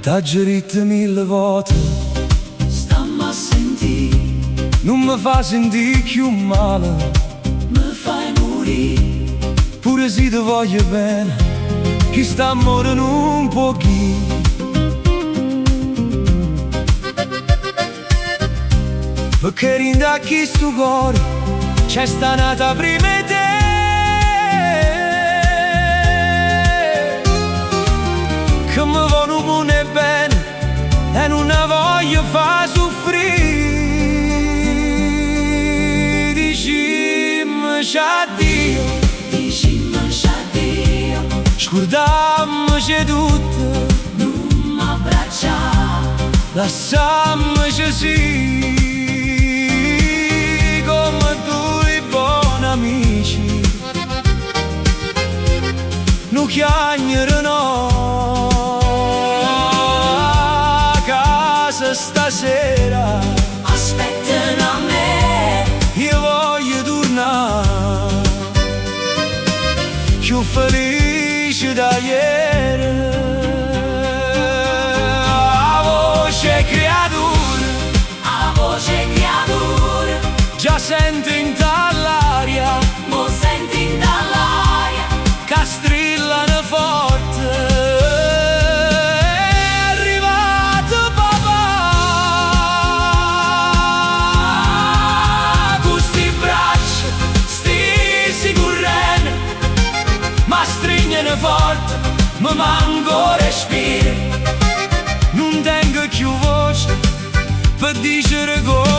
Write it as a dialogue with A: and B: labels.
A: T'ha gerito mille volte,
B: stammi a sentire,
A: non mi fa sentire più male.
B: mi fai morire.
A: Pure se ti voglio bene, chi sta morendo un pochino. Perché rinda chi sto cuore c'è sta nata prima di te. Che mi voglio buone bene e non la voglio far soffrire. Dicimmi addio,
B: Dicimmi addio,
A: scordammici tutto,
B: non m'abbracciare.
A: lasciammici sì, come due buoni amici. Non chiagnerò a casa stasera,
B: Aspettano a me,
A: io voglio tornare più felice da ieri. A voce creatura,
B: a voce creatura,
A: già sento in dall'aria,
B: mo senti dall'aria.
A: che strillano forte. È arrivato papà, con sti braccia, sti correndo, ma stringono forte, mi manco respiro. Non tengo più voce per dire come